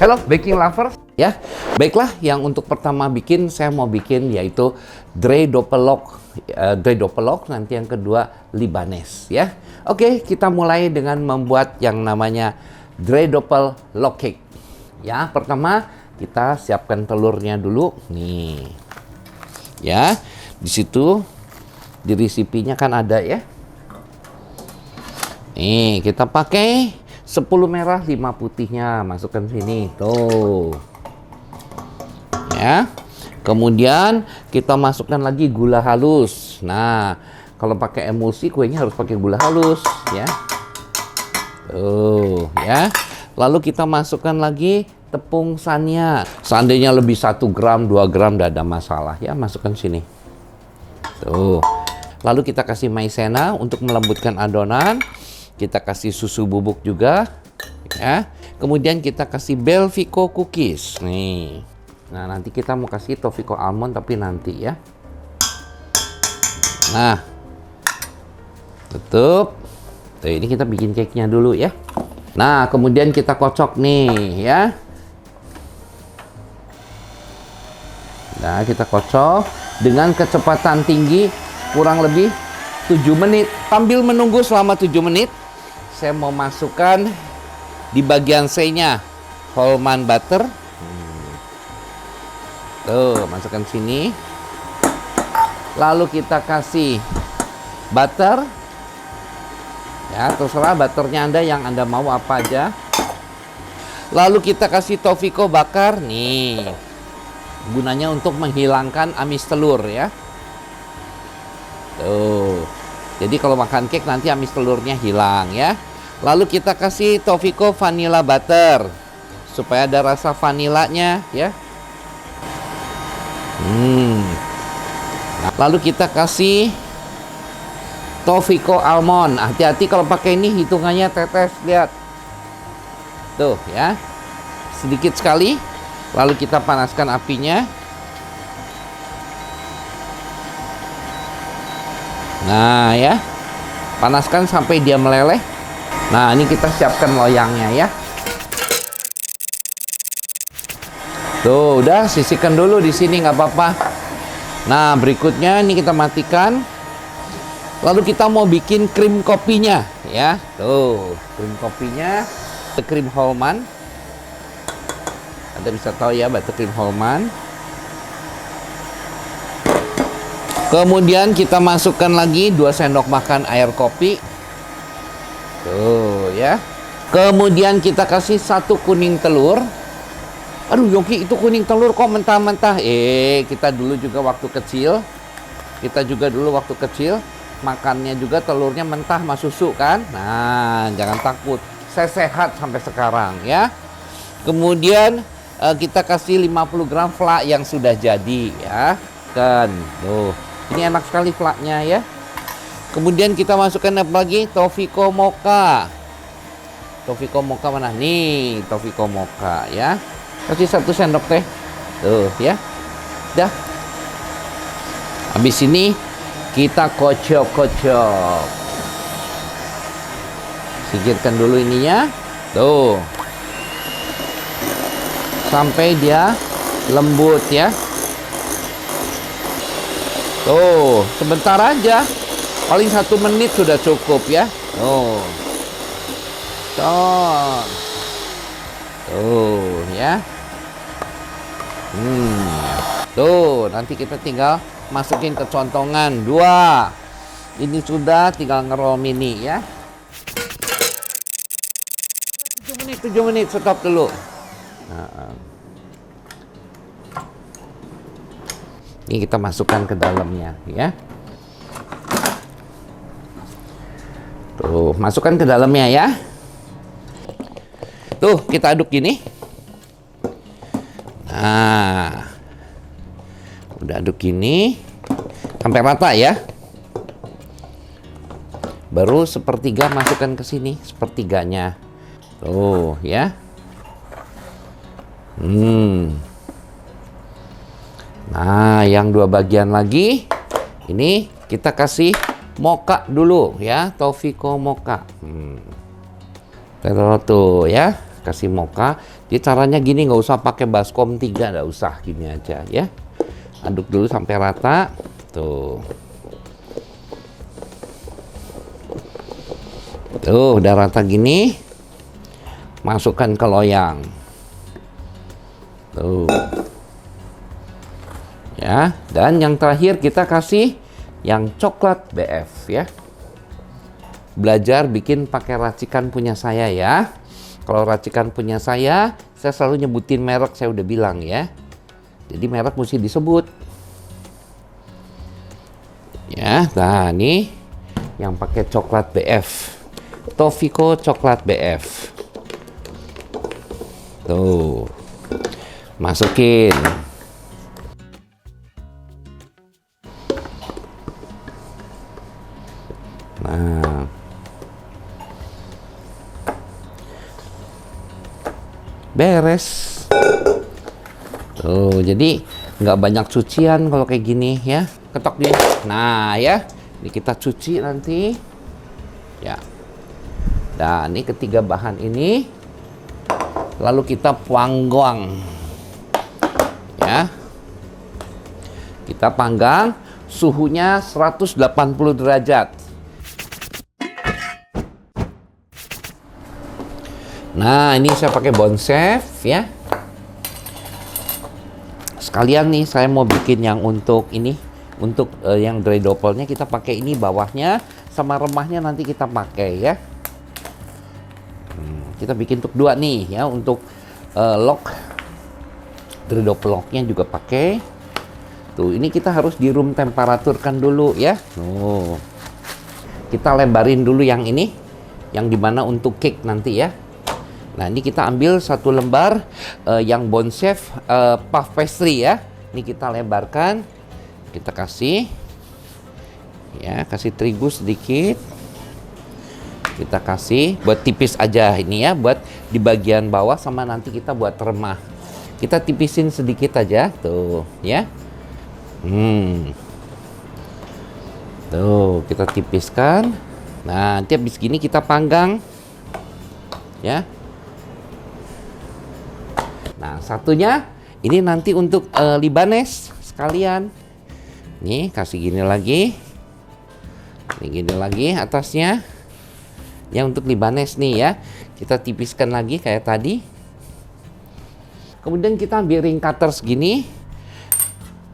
Hello baking lovers ya. Baiklah, yang untuk pertama saya mau bikin yaitu Dre Doppellock. Dre Doppellock, nanti yang kedua Libanes ya. Oke, kita mulai dengan membuat yang namanya Dre Doppellock cake. Ya, pertama kita siapkan telurnya dulu. Nih. Ya, di situ di resipinya kan ada ya. Nih, kita pakai 10 merah, 5 putihnya, masukkan sini, tuh. Ya. Kemudian kita masukkan lagi gula halus. Nah, kalau pakai emulsi kuenya harus pakai gula halus, ya. Tuh, ya. Lalu kita masukkan lagi tepung sania. Seandainya lebih 1 gram, 2 gram, tidak ada masalah, ya. Masukkan sini. Tuh. Lalu kita kasih maizena untuk melembutkan adonan. Kita kasih susu bubuk juga, ya. Kemudian kita kasih Belvico cookies, nih. Nah, nanti kita mau kasih Toffiko almond tapi nanti ya. Nah, tutup. Tuh, ini kita bikin cake-nya dulu ya. Nah, kemudian kita kocok nih ya. Nah, kita kocok dengan kecepatan tinggi kurang lebih 7 menit. Sambil menunggu selama 7 menit, saya mau masukkan di bagian C-nya Hallman butter. Tuh, masukkan sini. Lalu kita kasih butter. Ya, terserah butternya Anda yang Anda mau apa aja. Lalu kita kasih Toffiko bakar nih. Gunanya untuk menghilangkan amis telur ya. Tuh. Jadi kalau makan cake nanti amis telurnya hilang ya. Lalu kita kasih Toffiko vanilla butter supaya ada rasa vanilanya ya. Lalu kita kasih Toffiko almond. Hati-hati kalau pakai ini, hitungannya tetes, lihat. Tuh ya. Sedikit sekali. Lalu kita panaskan apinya. Nah ya. Panaskan sampai dia meleleh. Nah, ini kita siapkan loyangnya ya. Tuh, udah sisihkan dulu di sini nggak apa-apa. Nah, berikutnya ini kita matikan. Lalu kita mau bikin krim kopinya ya. Tuh, krim kopinya krim Hallman. Anda bisa tahu ya, buttercream Hallman. Kemudian kita masukkan lagi 2 sendok makan air kopi. Tuh ya. Kemudian kita kasih 1 kuning telur. Aduh Yongki, itu kuning telur kok mentah-mentah. Kita dulu juga waktu kecil. Makannya juga telurnya mentah sama susu kan. Nah, jangan takut. Saya sehat sampai sekarang ya. Kemudian kita kasih 50 gram flak yang sudah jadi ya. Kan. Tuh. Ini enak sekali flaknya ya. Kemudian kita masukkan apa lagi? Toffiko mocha. Toffiko mocha mana? Nih, Toffiko mocha ya. Kasih 1 sendok teh. Tuh ya. Dah. Habis ini kita kocok-kocok. Singkirkan dulu ininya. Tuh. Sampai dia lembut ya. Tuh, sebentar aja. Paling 1 menit sudah cukup ya. Tuh. Tuh ya. Tuh, nanti kita tinggal masukin ke contongan 2. Ini sudah, tinggal ngerol mini ya. 7 menit, stop dulu. Nah. Ini kita masukkan ke dalamnya ya. Tuh, masukkan ke dalamnya ya. Tuh, kita aduk gini. Nah, udah aduk gini sampai rata ya. Baru sepertiga masukkan ke sini, sepertiganya. Tuh ya. Nah, yang 2 bagian lagi ini kita kasih mocha dulu ya, Toffiko mocha. Tuh ya. kasih mocha. Jadi caranya gini, nggak usah pakai baskom 3, nggak usah, gini aja ya. Aduk dulu sampai rata. Tuh. Tuh, udah rata gini. Masukkan ke loyang. Tuh. Ya, dan yang terakhir kita kasih yang coklat BF ya. Belajar bikin pakai racikan punya saya ya. Kalau racikan punya saya selalu nyebutin merek, saya udah bilang ya. Jadi merek mesti disebut. Ya, nah ini yang pakai coklat BF. Tofiko coklat BF. Tuh. Masukin. Nah. Beres. Tuh, jadi nggak banyak cucian kalau kayak gini ya. Ketok dia. Nah ya, ini kita cuci nanti. Ya. Dan ini ketiga bahan ini. Lalu kita panggang. Ya. Kita panggang, suhunya 180 derajat. Nah, ini saya pakai Bonchef ya. Sekalian nih saya mau bikin yang untuk ini, untuk yang dry doppelnya kita pakai ini bawahnya, sama remahnya nanti kita pakai ya. Kita bikin untuk 2 nih ya, untuk lock dry doppel locknya juga pakai. Tuh, ini kita harus di room temperaturkan dulu ya. Tuh. Kita lebarin dulu yang ini, yang dimana untuk cake nanti ya. Nah, ini kita ambil 1 lembar yang Bonchef puff pastry ya. Ini kita lebarkan, kita kasih ya, kasih terigu sedikit. Kita kasih buat tipis aja ini ya, buat di bagian bawah sama nanti kita buat remah. Kita tipisin sedikit aja tuh ya. Tuh, kita tipiskan. Nah, nanti habis gini kita panggang ya. Nah, satunya ini nanti untuk Libanes sekalian. Nih, kasih gini lagi. Ini gini lagi atasnya. Yang untuk Libanes nih ya. Kita tipiskan lagi kayak tadi. Kemudian kita ambil ring cutter segini.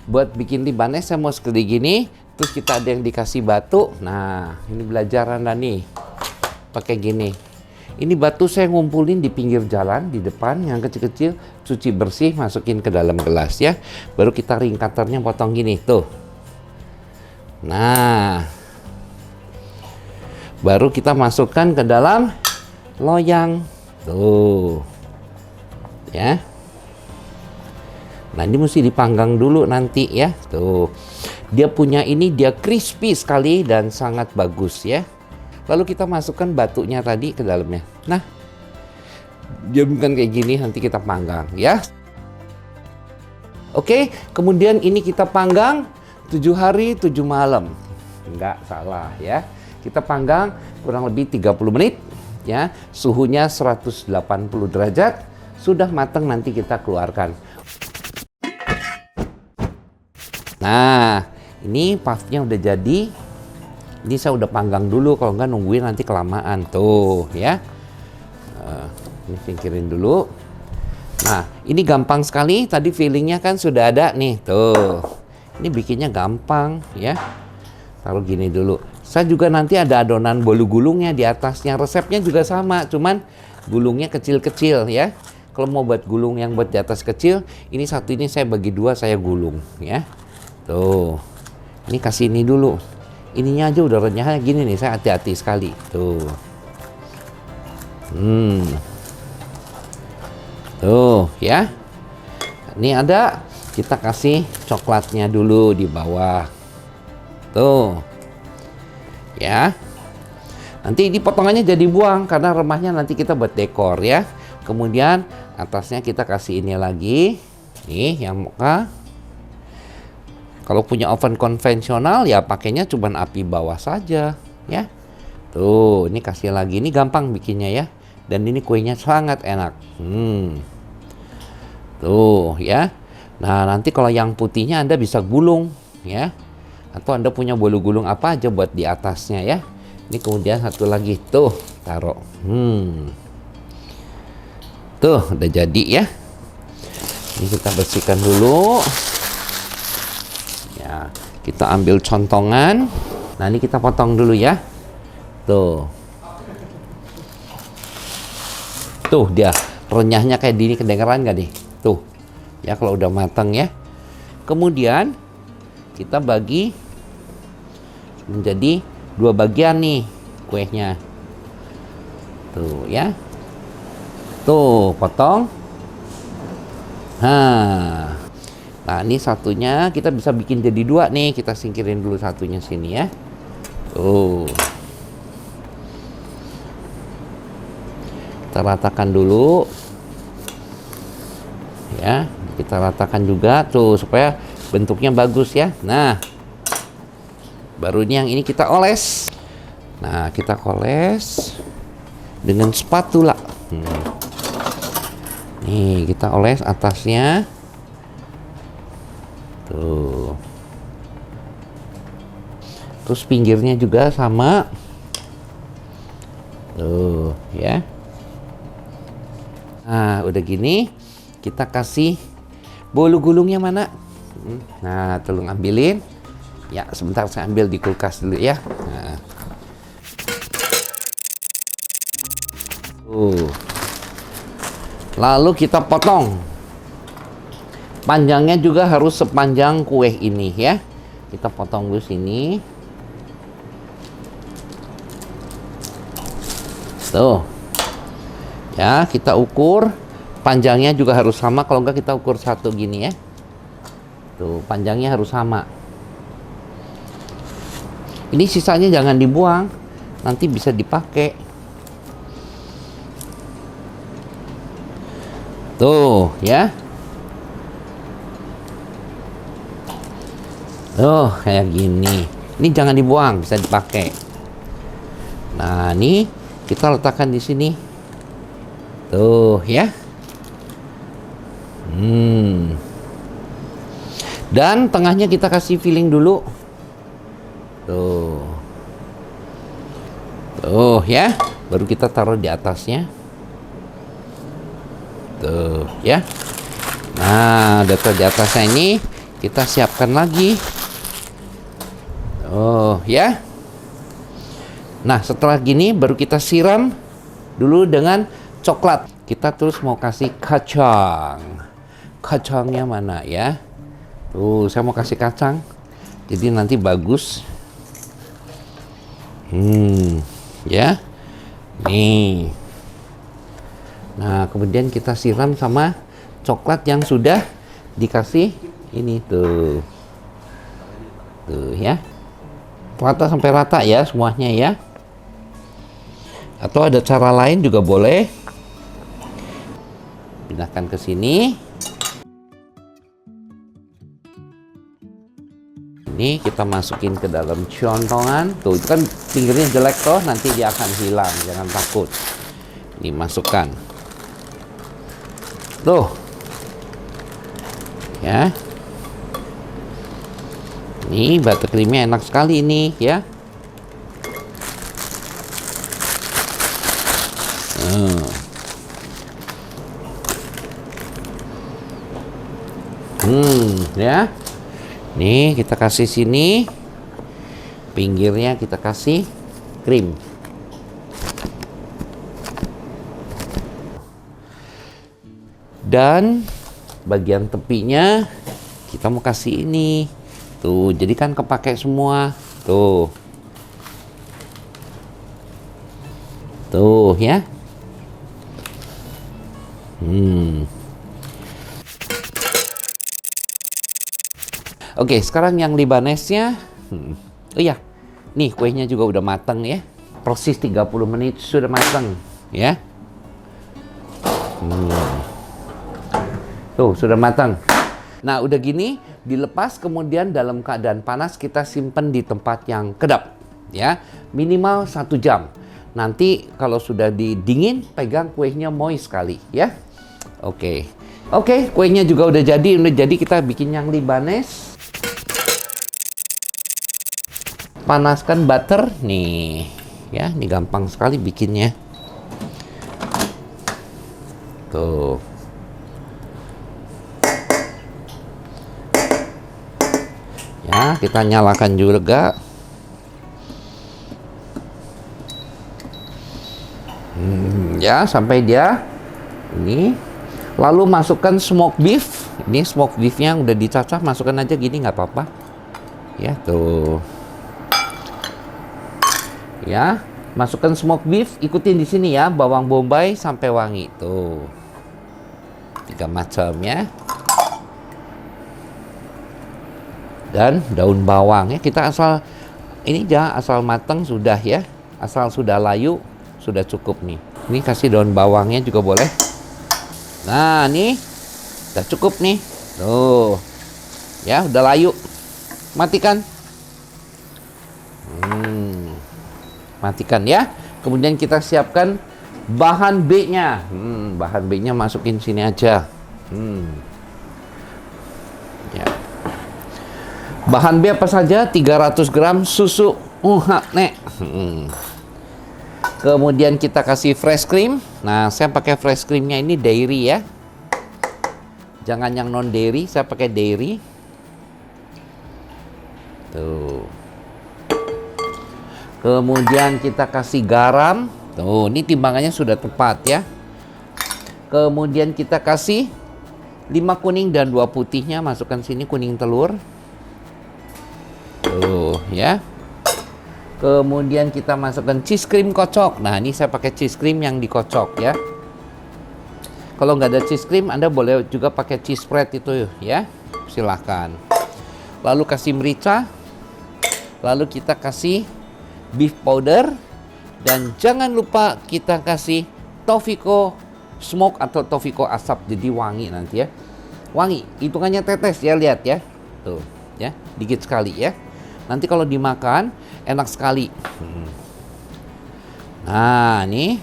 Buat bikin Libanes saya mau seperti gini. Terus kita ada yang dikasih batu. Nah, ini belajar Anda nih. Pakai gini. Ini batu saya ngumpulin di pinggir jalan, di depan, yang kecil-kecil, cuci bersih, masukin ke dalam gelas ya. Baru kita ring cutternya potong gini, tuh. Nah, baru kita masukkan ke dalam loyang, tuh. Ya. Nah, ini mesti dipanggang dulu nanti ya, tuh. Dia punya ini, dia crispy sekali dan sangat bagus ya. Lalu kita masukkan batunya tadi ke dalamnya. Nah, dia bukan kayak gini, nanti kita panggang ya. Oke, kemudian ini kita panggang 7 hari 7 malam. Enggak salah ya. Kita panggang kurang lebih 30 menit ya. Suhunya 180 derajat. Sudah matang nanti kita keluarkan. Nah, ini puffnya udah jadi. Ini saya udah panggang dulu, kalau nggak nungguin nanti kelamaan. Tuh ya. Ini singkirin dulu. Nah, ini gampang sekali. Tadi fillingnya kan sudah ada nih. Tuh. Ini bikinnya gampang ya. Taruh gini dulu. Saya juga nanti ada adonan bolu gulungnya di atasnya. Resepnya juga sama, cuman gulungnya kecil-kecil ya. Kalau mau buat gulung yang buat di atas kecil, ini satu ini saya bagi 2, saya gulung ya. Tuh. Ini kasih ini dulu. Ininya aja udah renyahnya gini nih, saya hati-hati sekali. Tuh. Tuh ya. Ini ada, kita kasih coklatnya dulu di bawah. Tuh. Ya. Nanti ini potongannya jadi buang karena remahnya nanti kita buat dekor ya. Kemudian atasnya kita kasih ini lagi. Nih yang mocha. Kalau punya oven konvensional ya pakainya cuman api bawah saja ya. Tuh, ini kasih lagi. Ini gampang bikinnya ya. Dan ini kuenya sangat enak. Tuh ya. Nah, nanti kalau yang putihnya Anda bisa gulung ya. Atau Anda punya bolu gulung apa aja buat di atasnya ya. Ini kemudian satu lagi tuh, taruh. Tuh, udah jadi ya. Ini kita bersihkan dulu. Ya, kita ambil contongan. Nah, ini kita potong dulu ya. Tuh. Tuh dia, renyahnya kayak gini, kedengeran nggak nih? Tuh, ya kalau udah matang ya. Kemudian kita bagi menjadi 2 bagian nih kuenya. Tuh ya. Tuh, potong. Nah, ini satunya kita bisa bikin jadi 2 nih. Kita singkirin dulu satunya sini ya. Tuh. Kita ratakan dulu ya, kita ratakan juga tuh supaya bentuknya bagus ya. Nah, baru ini yang ini kita oles. Nah, kita oles dengan spatula. Nih, kita oles atasnya tuh, terus pinggirnya juga sama tuh ya. Nah, udah gini, kita kasih bolu gulungnya mana? Nah, tolong ambilin. Ya, sebentar saya ambil di kulkas dulu ya. Nah. Lalu kita potong. Panjangnya juga harus sepanjang kue ini ya. Kita potong dulu sini. Tuh. Ya, kita ukur panjangnya juga harus sama, kalau enggak kita ukur satu gini ya. Tuh, panjangnya harus sama. Ini sisanya jangan dibuang, nanti bisa dipakai. Tuh, ya. Tuh, kayak gini. Ini jangan dibuang, bisa dipakai. Nah, ini kita letakkan di sini. Tuh ya. Dan tengahnya kita kasih filling dulu. Tuh. Tuh ya. Baru kita taruh di atasnya. Tuh ya. Nah, udah taruh di atasnya ini, kita siapkan lagi. Oh ya. Nah, setelah gini baru kita siram dulu dengan coklat. Kita terus mau kasih kacang. Kacangnya mana ya? Tuh, saya mau kasih kacang. Jadi nanti bagus. Ya. Nih. Nah, kemudian kita siram sama coklat yang sudah dikasih ini tuh. Tuh ya. Rata sampai rata ya semuanya ya. Atau ada cara lain juga boleh. Pindahkan ke sini. Ini kita masukin ke dalam contongan. Tuh, itu kan pinggirnya jelek toh, nanti dia akan hilang, jangan takut. Ini masukkan. Tuh. Ya. Ini buttercreamnya enak sekali ini ya. Ya. Nih, kita kasih sini. Pinggirnya kita kasih krim. Dan bagian tepinya kita mau kasih ini. Tuh, jadi kan kepake semua. Tuh. Tuh ya. Oke, sekarang yang Libanesnya. Oh iya, nih kuenya juga udah matang ya. Proses 30 menit sudah matang ya. Tuh, sudah matang. Nah, udah gini, dilepas kemudian dalam keadaan panas kita simpan di tempat yang kedap ya. Minimal 1 jam. Nanti kalau sudah didingin, pegang kuenya moist sekali ya. Oke. Oke, kuenya juga udah jadi. Kita bikin yang Libanes. Panaskan butter nih. Ya, ini gampang sekali bikinnya. Tuh. Ya, kita nyalakan juga. Ya, sampai dia ini. Lalu masukkan smoke beef. Ini smoke beefnya udah dicacah, masukkan aja gini nggak apa-apa. Ya, tuh. Ya, masukkan smoke beef, ikutin di sini ya, bawang bombay sampai wangi tuh. 3 macam ya. Dan daun bawang ya, kita asal ini asal matang sudah ya, asal sudah layu sudah cukup nih. Ini kasih daun bawangnya juga boleh. Nah, nih udah cukup nih. Tuh. Ya, udah layu. Matikan. Matikan ya. Kemudian kita siapkan bahan B-nya. Bahan B-nya masukin sini aja. Ya. Bahan B apa saja? 300 gram susu nek. Kemudian kita kasih fresh cream. Nah, saya pakai fresh creamnya ini dairy ya. Jangan yang non dairy, saya pakai dairy. Tuh. Kemudian kita kasih garam. Tuh, ini timbangannya sudah tepat ya. Kemudian kita kasih 5 kuning dan 2 putihnya. Masukkan sini kuning telur. Tuh, ya. Kemudian kita masukkan cheese cream kocok. Nah, ini saya pakai cheese cream yang dikocok ya. Kalau nggak ada cheese cream, Anda boleh juga pakai cheese spread itu ya. Silahkan. Lalu kasih merica. Lalu kita kasih beef powder, dan jangan lupa kita kasih Tofiko smoke atau Tofiko asap, jadi wangi nanti ya. Wangi, hitungannya tetes ya, lihat ya. Tuh, ya, dikit sekali ya. Nanti kalau dimakan enak sekali. Nah, nih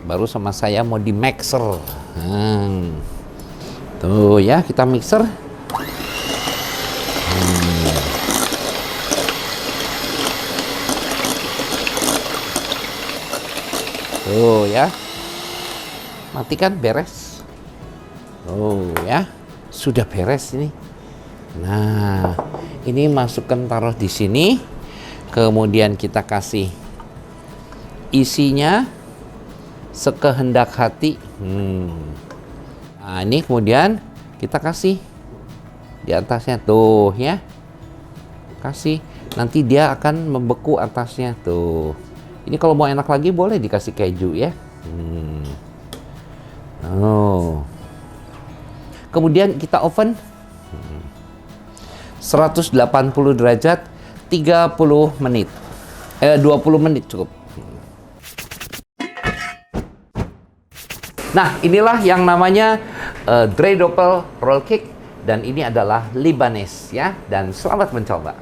baru sama saya mau di mixer. Tuh ya, kita mixer. Tuh ya, matikan, beres. Oh ya, sudah beres ini. Nah, ini masukkan, taruh di sini. Kemudian kita kasih isinya sekehendak hati. Nah, ini kemudian kita kasih di atasnya tuh ya. Kasih, nanti dia akan membeku atasnya tuh. Ini kalau mau enak lagi boleh dikasih keju ya. Oh. Kemudian kita oven 180 derajat 30 menit. 20 menit cukup. Nah, inilah yang namanya dreidel roll cake, dan ini adalah Libanes ya, dan selamat mencoba.